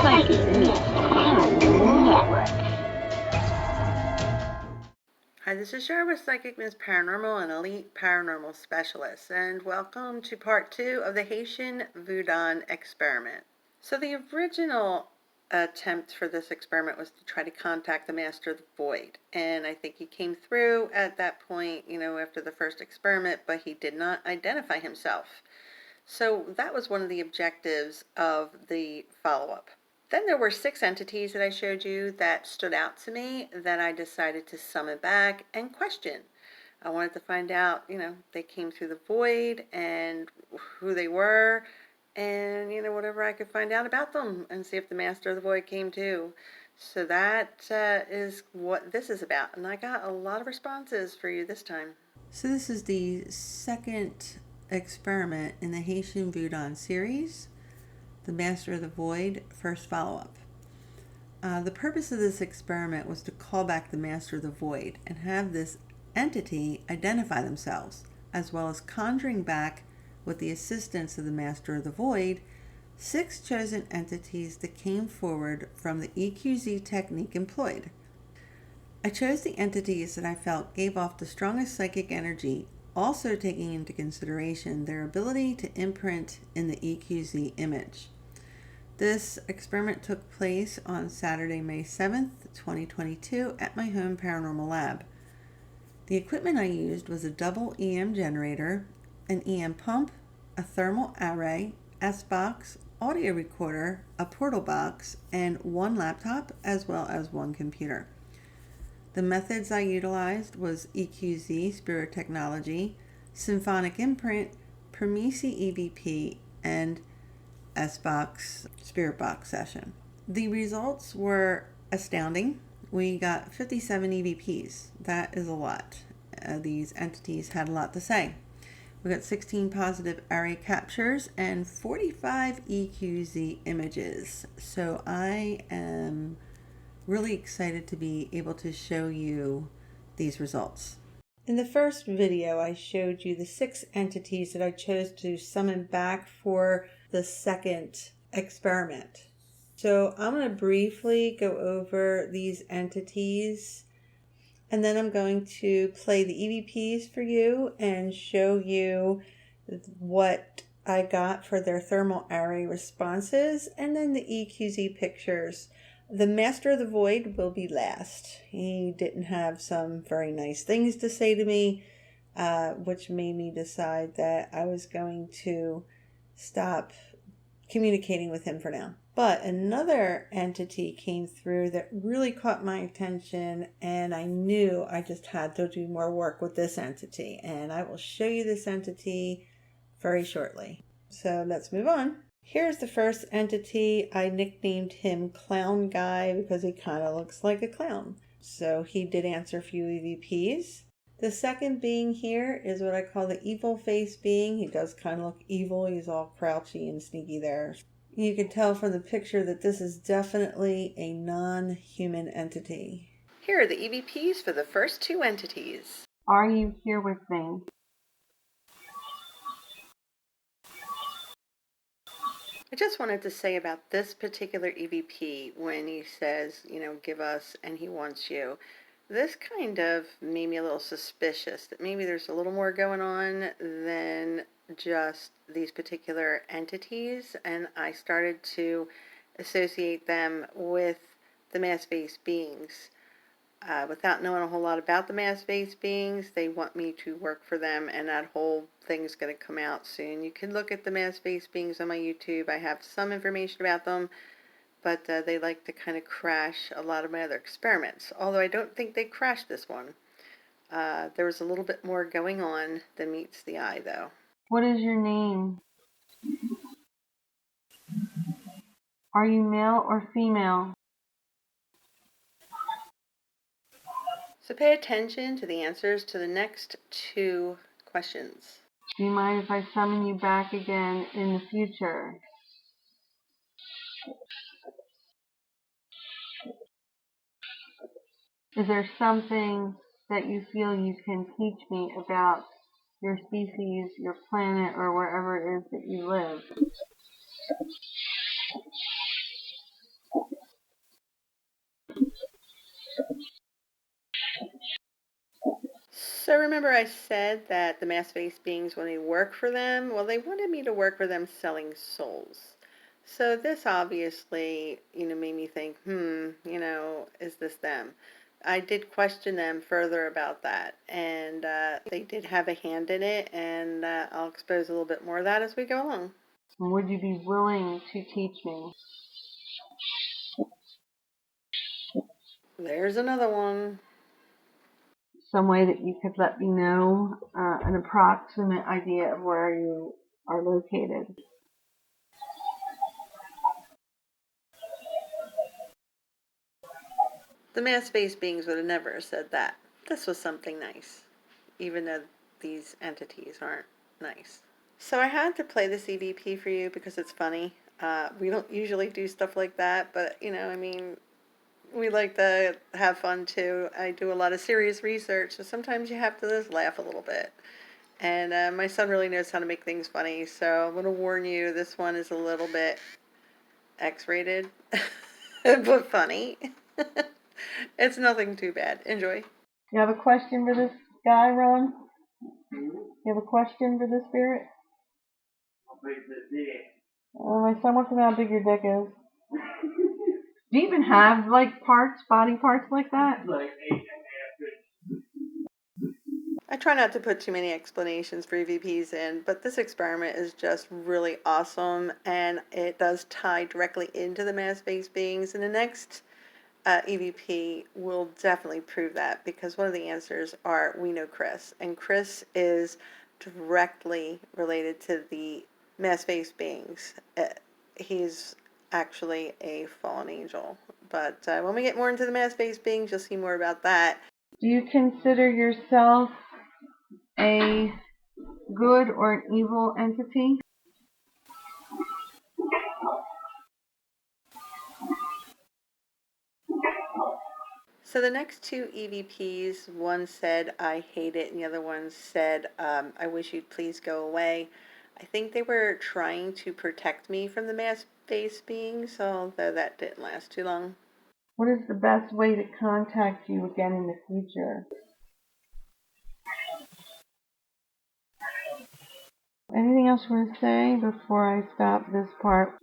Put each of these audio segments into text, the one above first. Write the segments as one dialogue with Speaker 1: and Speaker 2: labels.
Speaker 1: Psychic Myth Paranormal Network.
Speaker 2: Hi, this is Cheryl with Psychic Myth Paranormal, an elite paranormal specialist, and welcome to part 2 of the Haitian Voudon experiment. So the original attempt for this experiment was to try to contact the Master of the Void, and I think he came through at that point, after the first experiment, but he did not identify himself. So that was one of the objectives of the follow-up. Then there were 6 entities that I showed you that stood out to me that I decided to summon back and question. I wanted to find out, they came through the void and who they were, and, whatever I could find out about them and see if the Master of the Void came too. So that is what this is about, and I got a lot of responses for you this time. So this is the second experiment in the Haitian Voudon series, the Master of the Void first follow-up. The purpose of this experiment was to call back the Master of the Void and have this entity identify themselves, as well as conjuring back, with the assistance of the Master of the Void, 6 chosen entities that came forward from the EQZ technique employed. I chose the entities that I felt gave off the strongest psychic energy, also taking into consideration their ability to imprint in the EQZ image. This experiment took place on Saturday, May 7th, 2022 at my home paranormal lab. The equipment I used was a double EM generator, an EM pump, a thermal array, S-box, audio recorder, a portal box, and 1 laptop as well as 1 computer. The methods I utilized was EQZ, Spirit Technology, Symphonic Imprint, Permisi EVP, and S-box, Spirit Box session. The results were astounding. We got 57 EVPs. That is a lot. These entities had a lot to say. We got 16 positive array captures and 45 EQZ images. So I am really excited to be able to show you these results. In the first video, I showed you the 6 entities that I chose to summon back for the second experiment. So I'm going to briefly go over these entities, and then I'm going to play the EVPs for you and show you what I got for their thermal array responses, and then the EQZ pictures. The Master of the Void will be last. He didn't have some very nice things to say to me, which made me decide that I was going to stop communicating with him for now. But another entity came through that really caught my attention, and I knew I just had to do more work with this entity. And I will show you this entity very shortly. So let's move on. Here's the first entity. I nicknamed him Clown Guy because he kind of looks like a clown. So he did answer a few EVPs. The second being here is what I call the evil face being. He does kind of look evil. He's all crouchy and sneaky there. You can tell from the picture that this is definitely a non-human entity. Here are the EVPs for the first 2 entities.
Speaker 3: Are you here with me?
Speaker 2: I just wanted to say about this particular EVP when he says, give us and he wants you. This kind of made me a little suspicious that maybe there's a little more going on than just these particular entities, and I started to associate them with the mass-based beings. Without knowing a whole lot about the mass-based beings, they want me to work for them, and that whole thing's going to come out soon. You can look at the mass-based beings on my YouTube. I have some information about them, but they like to kind of crash a lot of my other experiments, although I don't think they crashed this one. There was a little bit more going on than meets the eye, though.
Speaker 3: What is your name? Are you male or female?
Speaker 2: So pay attention to the answers to the next 2 questions.
Speaker 3: Do you mind if I summon you back again in the future? Is there something that you feel you can teach me about your species, your planet, or wherever it is that you live?
Speaker 2: So remember I said that the mass-based beings, when they work for them, well, they wanted me to work for them selling souls. So this obviously, made me think, is this them? I did question them further about that, and they did have a hand in it, and I'll expose a little bit more of that as we go along.
Speaker 3: Would you be willing to teach me?
Speaker 2: There's another one.
Speaker 3: Some way that you could let me know an approximate idea of where you are located.
Speaker 2: The mass-based beings would have never said that. This was something nice, even though these entities aren't nice. So I had to play this EVP for you because it's funny. We don't usually do stuff like that, but we like to have fun too. I do a lot of serious research, so sometimes you have to just laugh a little bit. And my son really knows how to make things funny, so I'm going to warn you, this one is a little bit X-rated, but funny. It's nothing too bad. Enjoy.
Speaker 3: You have a question for this guy, Ron? You have a question for this spirit? My son wants to know how big your dick is. Do you even have, body parts like that?
Speaker 2: I try not to put too many explanations for EVPs in, but this experiment is just really awesome, and it does tie directly into the mass-based beings, and the next EVP will definitely prove that, because one of the answers are, we know Chris, and Chris is directly related to the mass-based beings. He's actually a fallen angel, but when we get more into the mass-based beings, you'll see more about that.
Speaker 3: Do you consider yourself a good or an evil entity?
Speaker 2: So the next two EVPs, one said, I hate it, and the other one said, I wish you'd please go away. I think they were trying to protect me from the mass-based beings, although that didn't last too long.
Speaker 3: What is the best way to contact you again in the future? Anything else you want to say before I stop this part?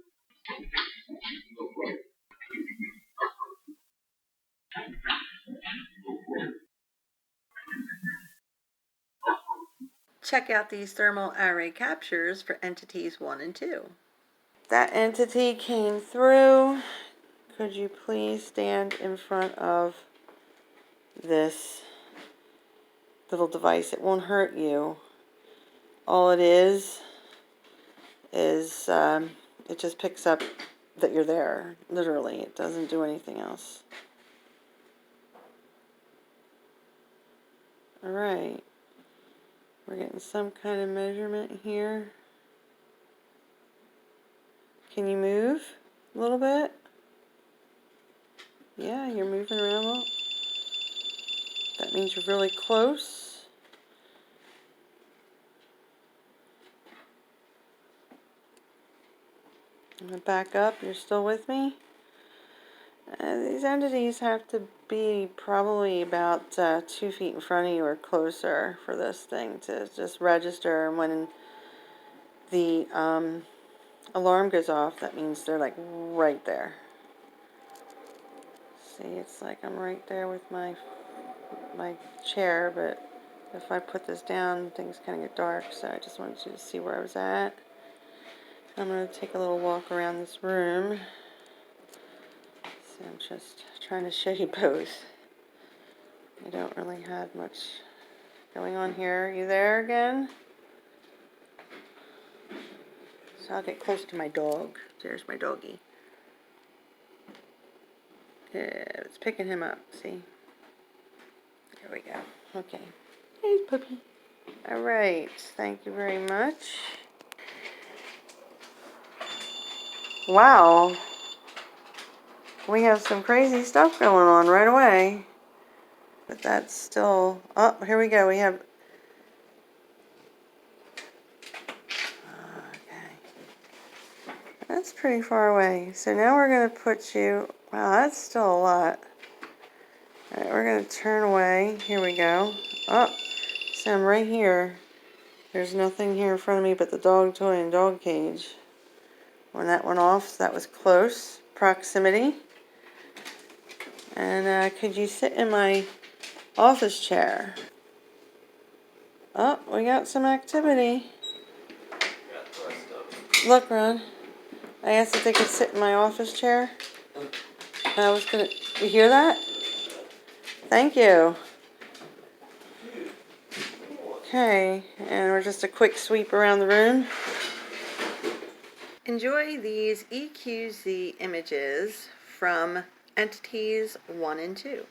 Speaker 2: Check out these thermal array captures for entities 1 and 2. That entity came through. Could you please stand in front of this little device? It won't hurt you. All it is it just picks up that you're there. Literally, it doesn't do anything else. Alright. We're getting some kind of measurement here. Can you move a little bit? Yeah, you're moving around a little. That means you're really close. I'm going to back up. You're still with me? These entities have to be probably about 2 feet in front of you or closer for this thing to just register. And when the alarm goes off, that means they're like right there. See, it's like I'm right there with my chair, but if I put this down, things kind of get dark, so I just wanted you to see where I was at. I'm going to take a little walk around this room. So I'm just trying to show you both. I don't really have much going on here. Are you there again? So I'll get close to my dog. There's my doggy. Yeah, it's picking him up, see? There we go. Okay. Hey, puppy. All right. Thank you very much. Wow. We have some crazy stuff going on right away. But that's still... Oh, here we go. We have... Okay. That's pretty far away. So now we're going to put you... Wow, that's still a lot. All right, we're going to turn away. Here we go. Oh, See, I'm right here. There's nothing here in front of me but the dog toy and dog cage. When that went off, so that was close proximity. And could you sit in my office chair? Oh, we got some activity. Look, Ron. I asked if they could sit in my office chair. I was gonna. You hear that? Thank you. Okay, and we're just a quick sweep around the room. Enjoy these EQZ images from entities 1 and 2.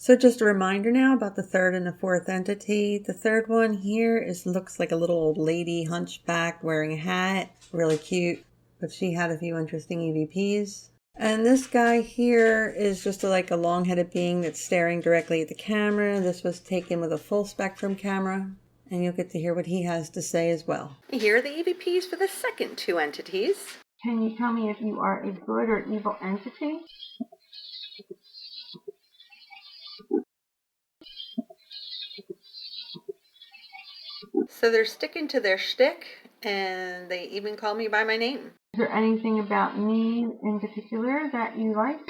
Speaker 2: So just a reminder now about the third and the fourth entity. The third one here looks like a little old lady, hunchback, wearing a hat, really cute, but she had a few interesting EVPs. And this guy here is just like a long-headed being that's staring directly at the camera. This was taken with a full spectrum camera, and you'll get to hear what he has to say as well. Here are the EVPs for the second two entities.
Speaker 3: Can you tell me if you are a good or evil entity?
Speaker 2: So they're sticking to their shtick, and they even call me by my name.
Speaker 3: Is there anything about me in particular that you like?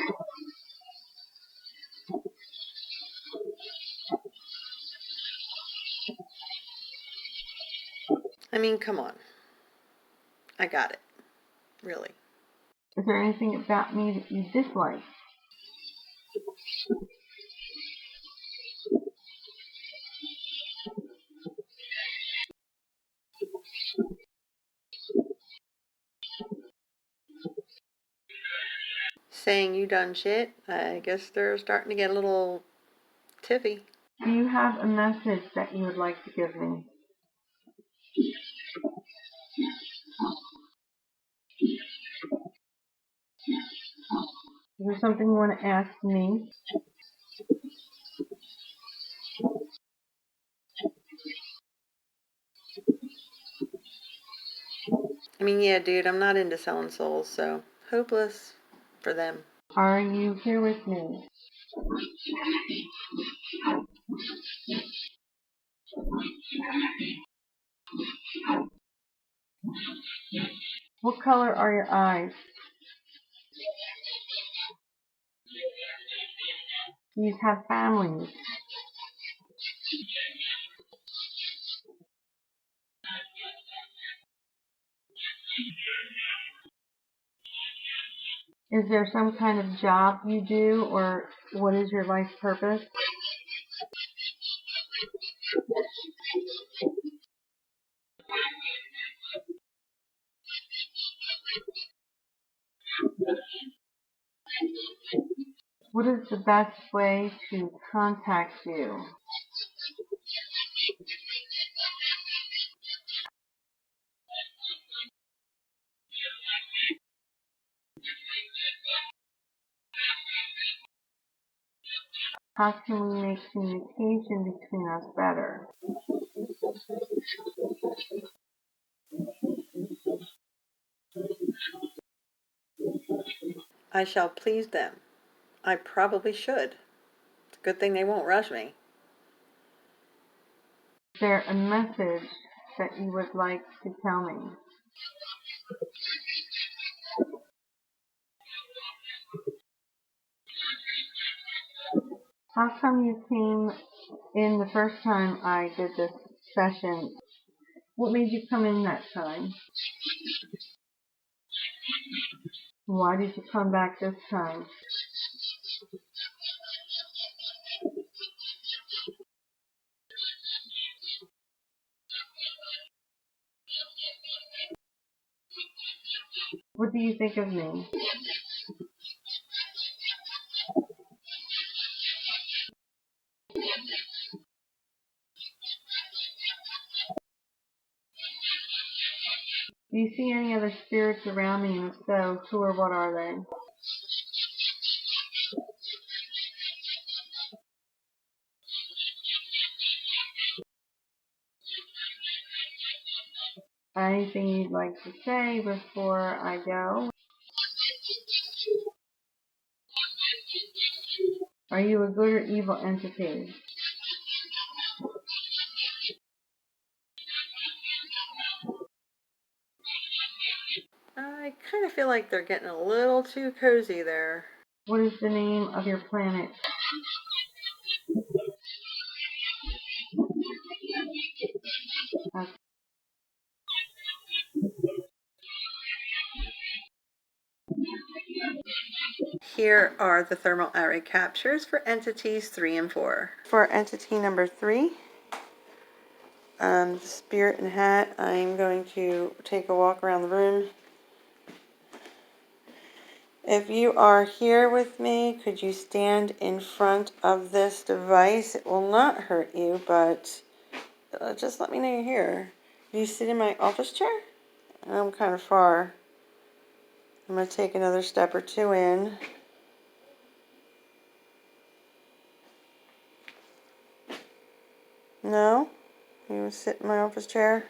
Speaker 2: I mean, come on. I got it. Really.
Speaker 3: Is there anything about me that you dislike?
Speaker 2: Saying you done shit, I guess they're starting to get a little tiffy.
Speaker 3: Do you have a message that you would like to give me? Is there something you want to ask me?
Speaker 2: I mean, yeah, dude, I'm not into selling souls, so hopeless for them.
Speaker 3: Are you here with me? What color are your eyes? Do you have families? Is there some kind of job you do, or what is your life purpose? What is the best way to contact you? How can we make communication between us better?
Speaker 2: I shall please them. I probably should. It's a good thing they won't rush me.
Speaker 3: Is there a message that you would like to tell me? How come you came in the first time I did this session? What made you come in that time? Why did you come back this time? What do you think of me? Do you see any other spirits around me, and if so, who or what are they? Anything you'd like to say before I go? Are you a good or evil entity?
Speaker 2: I kind of feel like they're getting a little too cozy there.
Speaker 3: What is the name of your planet?
Speaker 2: Here are the thermal array captures for entities 3 and 4. For entity number 3, the spirit and hat, I'm going to take a walk around the room. If you are here with me, could you stand in front of this device? It will not hurt you, but just let me know you're here. Do you sit in my office chair? I'm kind of far. I'm going to take another step or two in. No? You would sit in my office chair?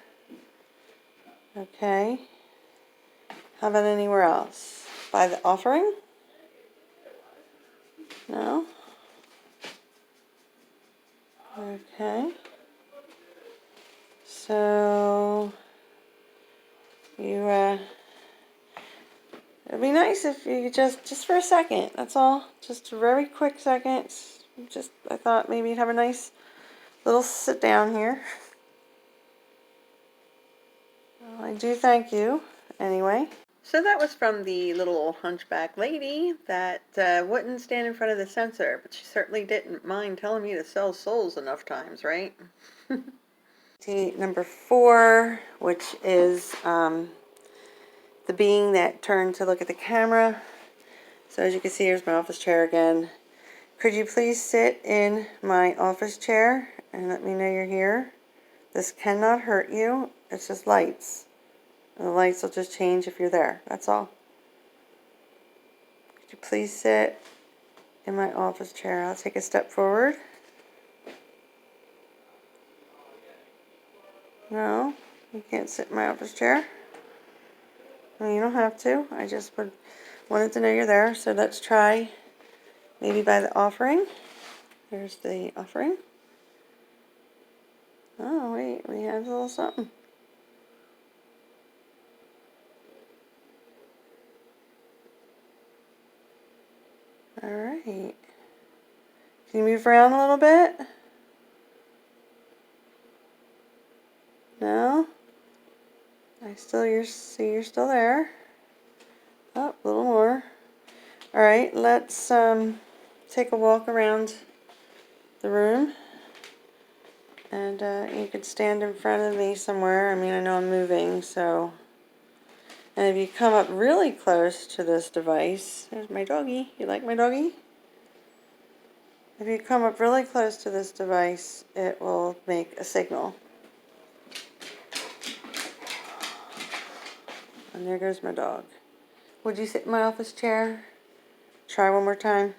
Speaker 2: Okay. How about anywhere else? By the offering? No? Okay. So, it'd be nice if you could just for a second, that's all. Just a very quick second. I thought maybe you'd have a nice little sit down here. Well, I do thank you, anyway. So that was from the little hunchback lady that wouldn't stand in front of the sensor, but she certainly didn't mind telling me to sell souls enough times, right? Number 4, which is the being that turned to look at the camera. So as you can see, here's my office chair again. Could you please sit in my office chair and let me know you're here? This cannot hurt you. It's just lights. And the lights will just change if you're there. That's all. Could you please sit in my office chair? I'll take a step forward. No, you can't sit in my office chair. No, you don't have to. I just wanted to know you're there. So let's try maybe by the offering. There's the offering. Oh, wait, we have a little something. All right. Can you move around a little bit? No? I still see you're still there. Oh, a little more. All right, let's take a walk around the room. And you could stand in front of me somewhere. I mean, I know I'm moving, so. And if you come up really close to this device, there's my doggy. You like my doggy? If you come up really close to this device, it will make a signal. And there goes my dog. Would you sit in my office chair? Try one more time.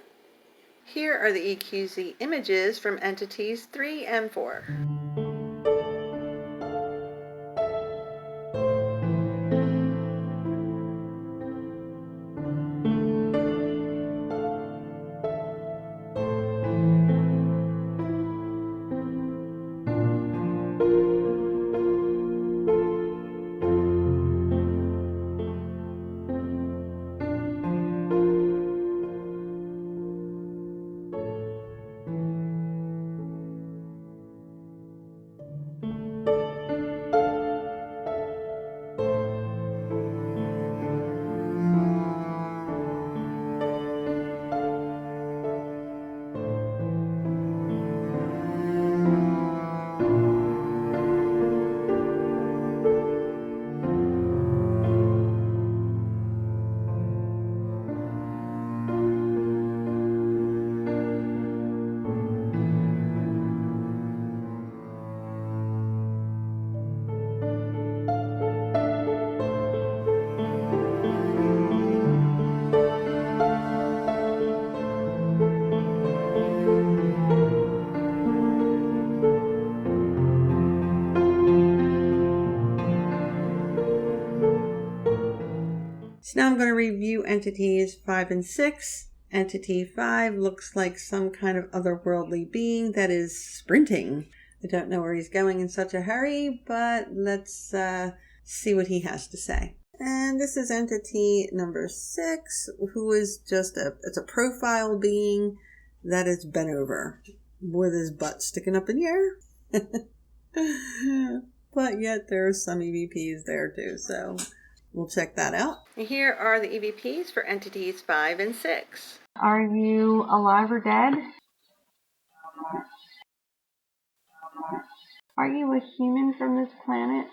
Speaker 2: Here are the EQZ images from entities 3 and 4. So now I'm going to review entities 5 and 6. Entity 5 looks like some kind of otherworldly being that is sprinting. I don't know where he's going in such a hurry, but let's see what he has to say. And this is entity number 6, who is it's a profile being that is bent over with his butt sticking up in the air. But yet there are some EVPs there too, so we'll check that out. Here are the EVPs for entities 5 and 6.
Speaker 3: Are you alive or dead? Are you a human from this planet?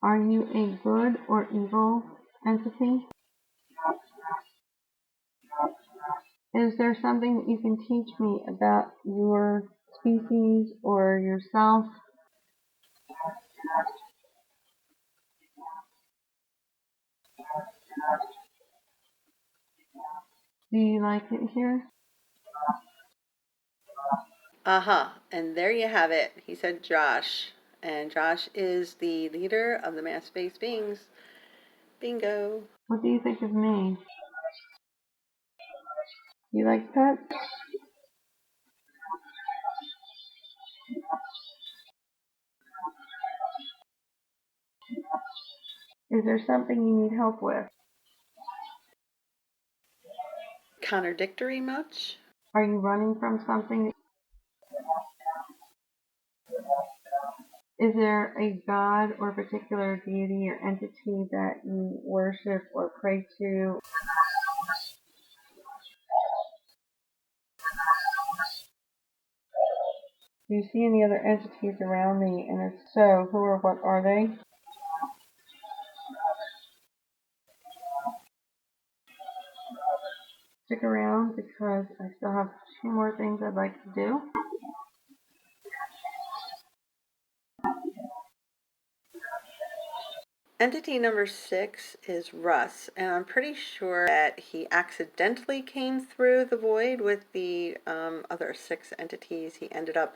Speaker 3: Are you a good or evil entity? Is there something that you can teach me about your species or yourself? Do you like it here?
Speaker 2: And there you have it. He said Josh. And Josh is the leader of the mass-based beings. Bingo.
Speaker 3: What do you think of me? You like pets? Is there something you need help with?
Speaker 2: Contradictory much?
Speaker 3: Are you running from something? Is there a god or particular deity or entity that you worship or pray to? Do you see any other entities around me? And if so, who or what are they? Stick around because I still have 2 more things I'd like to do.
Speaker 2: Entity number 6 is Russ, and I'm pretty sure that he accidentally came through the void with the other 6 entities. He ended up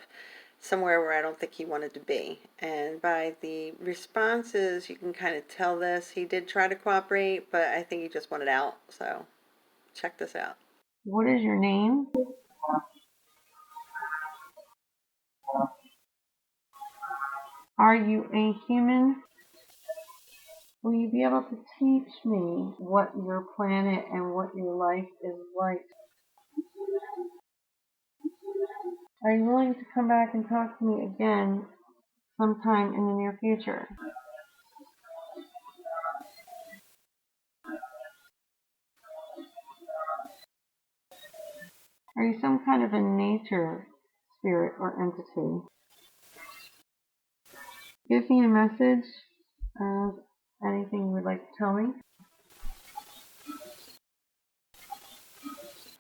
Speaker 2: somewhere where I don't think he wanted to be. And by the responses, you can kind of tell this. He did try to cooperate, but I think he just wanted out. So check this out.
Speaker 3: What is your name? Are you a human? Will you be able to teach me what your planet and what your life is like? Are you willing to come back and talk to me again sometime in the near future? Are you some kind of a nature spirit or entity? Give me a message of anything you would like to tell me.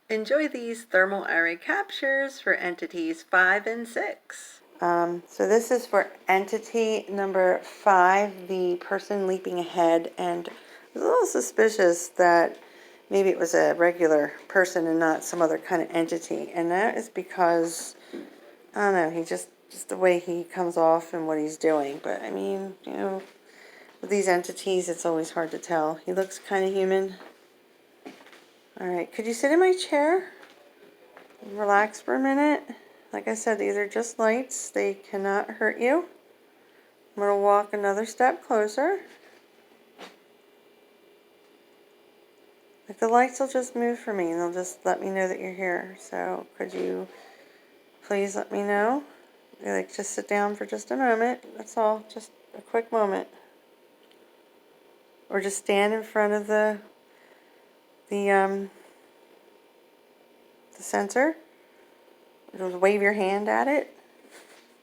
Speaker 2: Enjoy these thermal array captures for entities 5 and 6. So this is for entity number 5, the person leaping ahead, and I was a little suspicious that maybe it was a regular person and not some other kind of entity, and that is because, I don't know, he just the way he comes off and what he's doing. But I mean, with these entities, it's always hard to tell. He looks kind of human. All right, could you sit in my chair? Relax for a minute. Like I said, these are just lights. They cannot hurt you. I'm going to walk another step closer. Like the lights will just move for me and they'll just let me know that you're here. So could you please let me know? Like just sit down for just a moment. That's all. Just a quick moment. Or just stand in front of the sensor. Just wave your hand at it.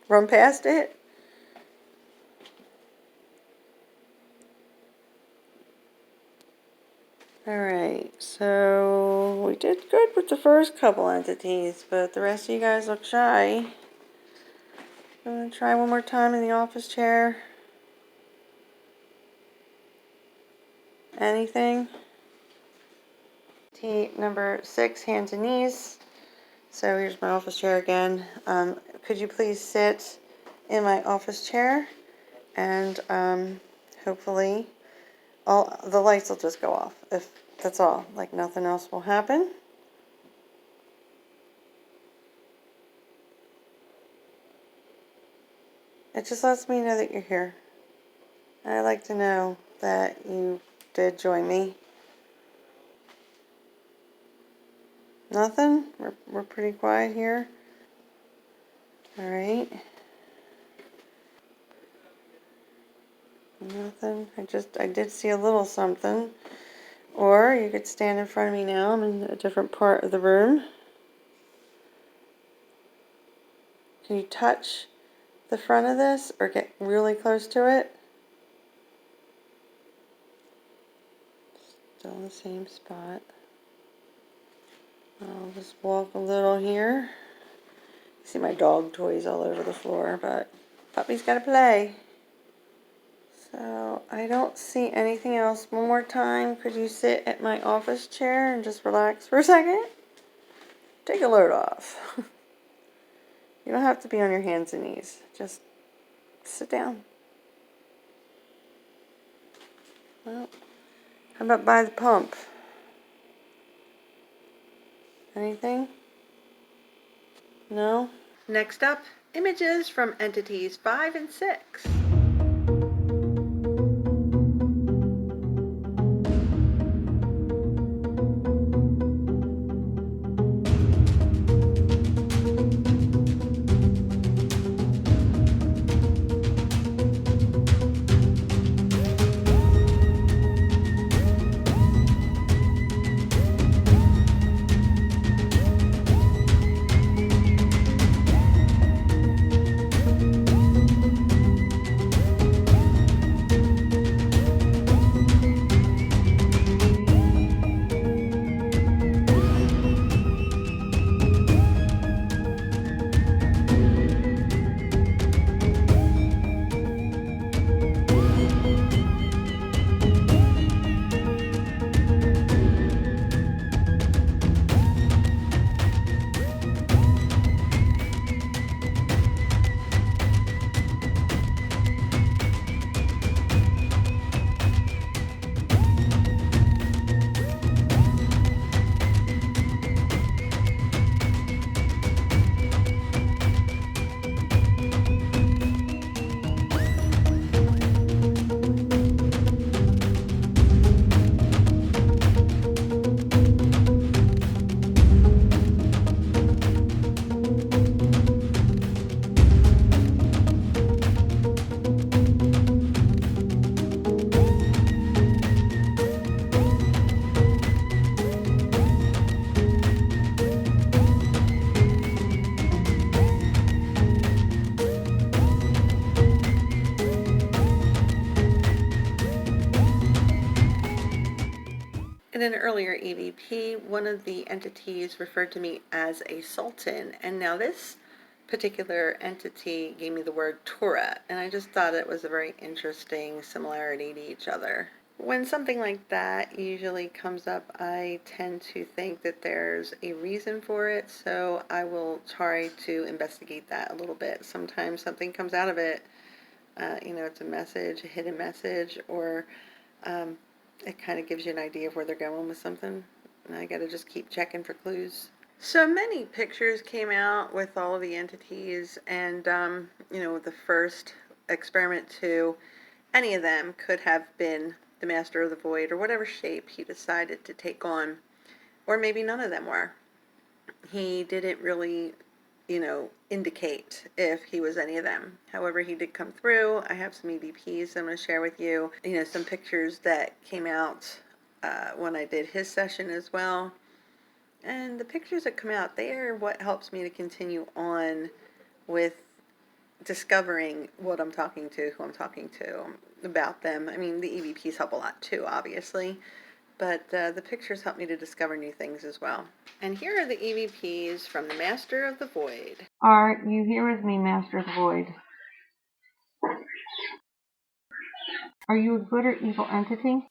Speaker 2: Run past it. Alright, so we did good with the first couple entities, but the rest of you guys look shy. I'm going to try one more time in the office chair. Anything? Entity number 6, hands and knees. So here's my office chair again. Could you please sit in my office chair and hopefully all the lights will just go off. If that's all, like nothing else will happen. It just lets me know that you're here. And I'd like to know that you did join me. Nothing? We're pretty quiet here. Alright. Nothing. I did see a little something. Or you could stand in front of me now. I'm in a different part of the room. Can you touch the front of this or get really close to it? Still in the same spot. I'll just walk a little here. See my dog toys all over the floor, but puppy's got to play. So I don't see anything else. One more time, could you sit at my office chair and just relax for a second? Take a load off. You don't have to be on your hands and knees. Just sit down. Well, how about by the pump? Anything? No? Next up, images from entities 5 and 6. In an earlier EVP, one of the entities referred to me as a sultan, and now this particular entity gave me the word Torah, and I just thought it was a very interesting similarity to each other. When something like that usually comes up, I tend to think that there's a reason for it, so I will try to investigate that a little bit. Sometimes something comes out of it, it's a message, a hidden message, or it kind of gives you an idea of where they're going with something. And I got to just keep checking for clues. So many pictures came out with all of the entities, and the first experiment 2, any of them could have been the Master of the Void or whatever shape he decided to take on, or maybe none of them were. He didn't really indicate if he was any of them. However, he did come through. I have some EVPs I'm going to share with you. Some pictures that came out when I did his session as well. And the pictures that come out, they are what helps me to continue on with discovering what I'm talking to, who I'm talking to, about them. I mean, the EVPs help a lot too, obviously. But the pictures help me to discover new things as well. And here are the EVPs from the Master of the Void.
Speaker 3: Are you here with me, Master of the Void? Are you a good or evil entity?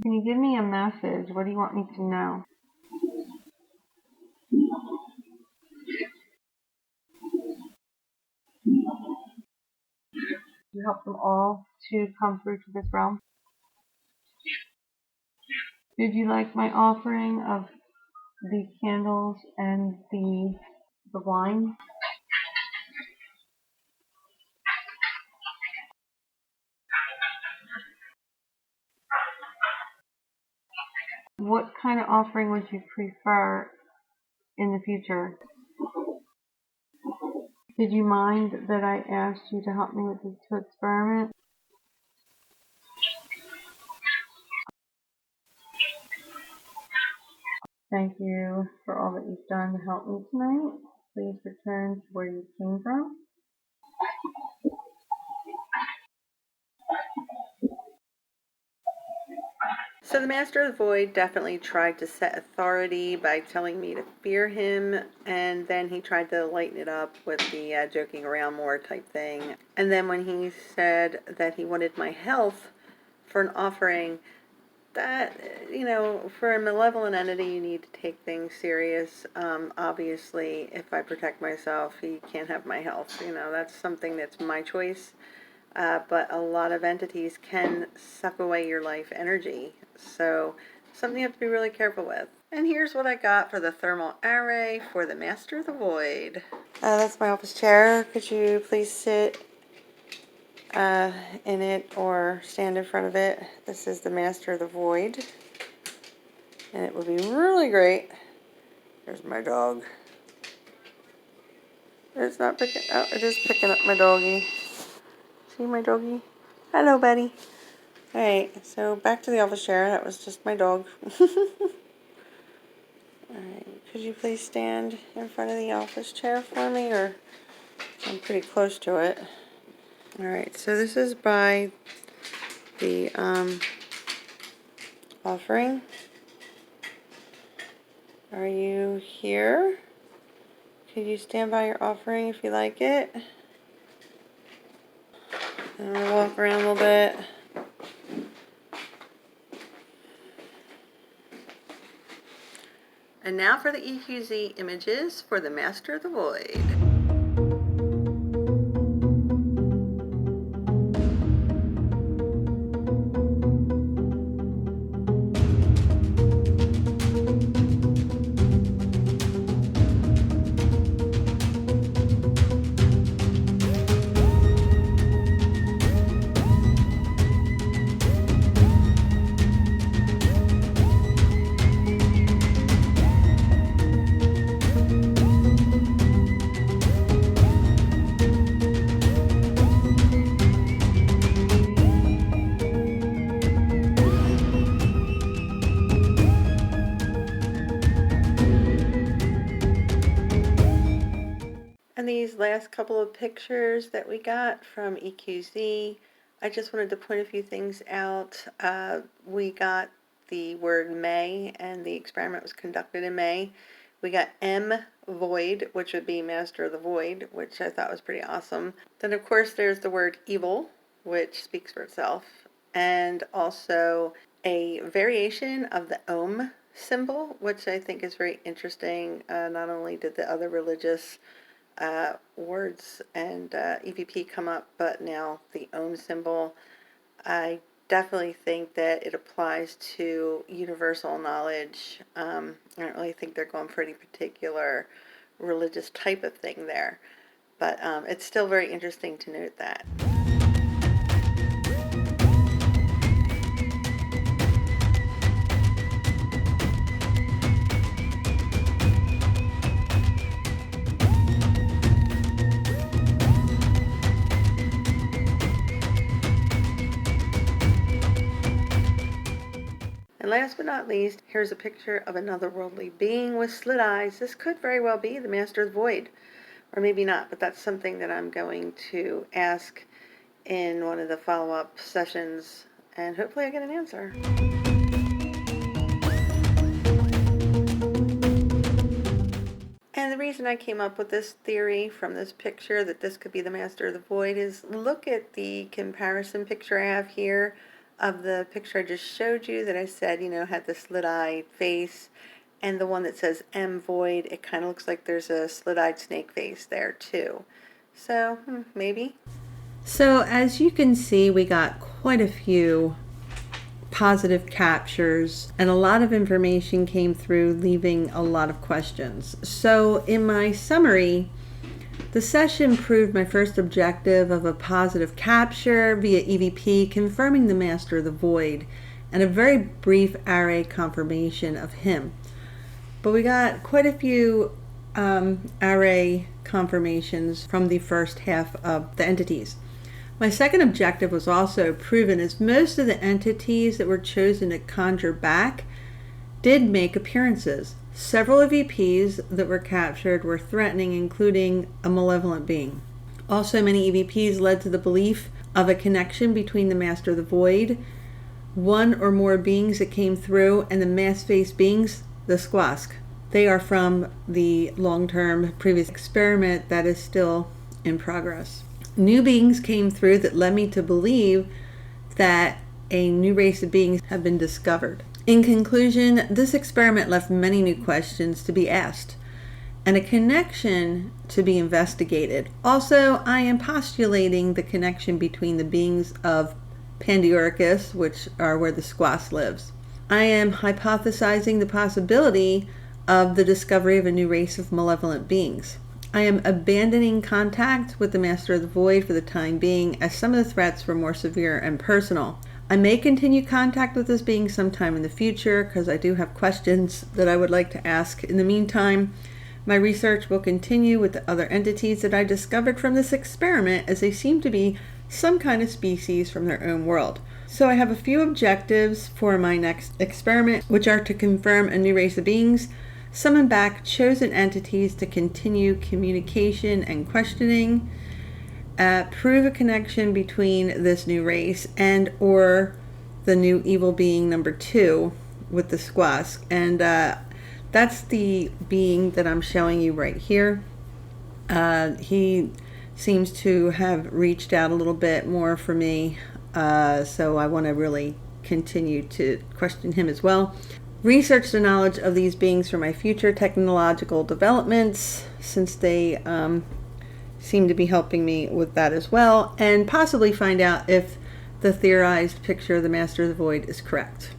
Speaker 3: Can you give me a message? What do you want me to know? to help them all to come through to this realm. Did you like my offering of the candles and the wine? What kind of offering would you prefer in the future? Did you mind that I asked you to help me with these 2 experiments? Thank you for all that you've done to help me tonight. Please return to where you came from.
Speaker 2: So the Master of the Void definitely tried to set authority by telling me to fear him, and then he tried to lighten it up with the joking around more type thing. And then when he said that he wanted my health for an offering, that, for a malevolent entity, you need to take things serious. Obviously, if I protect myself, he can't have my health. That's something that's my choice. But a lot of entities can suck away your life energy. So, something you have to be really careful with. And here's what I got for the thermal array for the Master of the Void. That's my office chair. Could you please sit in it or stand in front of it? This is the Master of the Void. And it would be really great. There's my dog. It's not picking, oh, it is picking up my doggie. See my doggie? Hello, Betty. Alright, so back to the office chair. That was just my dog. Alright, could you please stand in front of the office chair for me? Or I'm pretty close to it. Alright, so this is by the offering. Are you here? Could you stand by your offering if you like it? And we'll walk around a little bit. And now for the EQZ images for the Master of the Void. And these last couple of pictures that we got from EQZ, I just wanted to point a few things out. We got the word May, and the experiment was conducted in May. We got M Void, which would be Master of the Void, which I thought was pretty awesome. Then, of course, there's the word evil, which speaks for itself, and also a variation of the Om symbol, which I think is very interesting. Not only did the other religious words and EVP come up, but now the Om symbol. I definitely think that it applies to universal knowledge. I don't really think they're going for any particular religious type of thing there, but it's still very interesting to note that. And last but not least, here's a picture of another worldly being with slit eyes. This could very well be the Master of the Void, or maybe not, but that's something that I'm going to ask in one of the follow-up sessions, and hopefully I get an answer. And the reason I came up with this theory from this picture that this could be the Master of the Void is look at the comparison picture I have here of the picture I just showed you that I said, had the slit-eyed face, and the one that says M Void. It kind of looks like there's a slit-eyed snake face there too. So, maybe. So as you can see, we got quite a few positive captures and a lot of information came through, leaving a lot of questions. So in my summary, the session proved my first objective of a positive capture via EVP, confirming the Master of the Void, and a very brief array confirmation of him. But we got quite a few array confirmations from the first half of the entities. My second objective was also proven, as most of the entities that were chosen to conjure back did make appearances. Several EVPs that were captured were threatening, including a malevolent being. Also, many EVPs led to the belief of a connection between the Master of the Void, one or more beings that came through, and the mass-face beings, the Squask. They are from the long-term previous experiment that is still in progress. New beings came through that led me to believe that a new race of beings have been discovered. In conclusion, this experiment left many new questions to be asked and a connection to be investigated. Also, I am postulating the connection between the beings of Pandioricus, which are where the Squask lives. I am hypothesizing the possibility of the discovery of a new race of malevolent beings. I am abandoning contact with the Master of the Void for the time being, as some of the threats were more severe and personal. I may continue contact with this being sometime in the future, because I do have questions that I would like to ask. In the meantime, my research will continue with the other entities that I discovered from this experiment, as they seem to be some kind of species from their own world. So I have a few objectives for my next experiment, which are to confirm a new race of beings, summon back chosen entities to continue communication and questioning, prove a connection between this new race and or the new evil being number 2 with the Squask. And that's the being that I'm showing you right here. He seems to have reached out a little bit more for me, so I want to really continue to question him as well. Research the knowledge of these beings for my future technological developments, since they seem to be helping me with that as well, and possibly find out if the theorized picture of the Master of the Void is correct.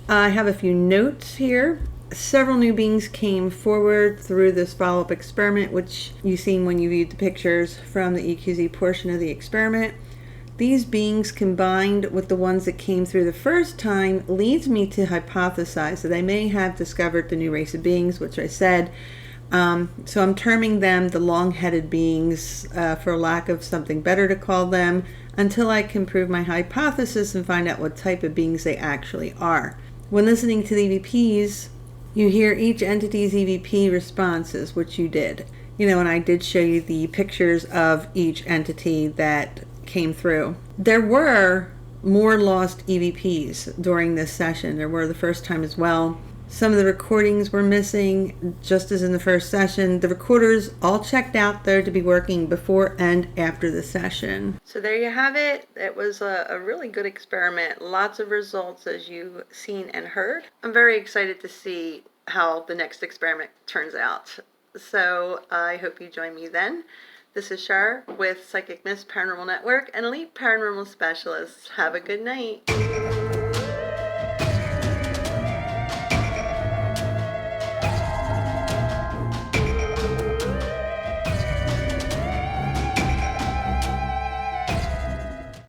Speaker 2: I have a few notes here. Several new beings came forward through this follow-up experiment, which you've seen when you viewed the pictures from the EQZ portion of the experiment. These beings, combined with the ones that came through the first time, leads me to hypothesize that I may have discovered the new race of beings, which I said. So I'm terming them the long-headed beings, for lack of something better to call them, until I can prove my hypothesis and find out what type of beings they actually are. When listening to the EVPs, you hear each entity's EVP responses, which you did. And I did show you the pictures of each entity that came through. There were more lost EVPs during this session. There were the first time as well. Some of the recordings were missing, just as in the first session. The recorders all checked out though to be working before and after the session. So there you have it. It was a really good experiment. Lots of results, as you've seen and heard. I'm very excited to see how the next experiment turns out. So I hope you join me then. This is Shar with Psychic Mist Paranormal Network and Elite Paranormal Specialists. Have a good night.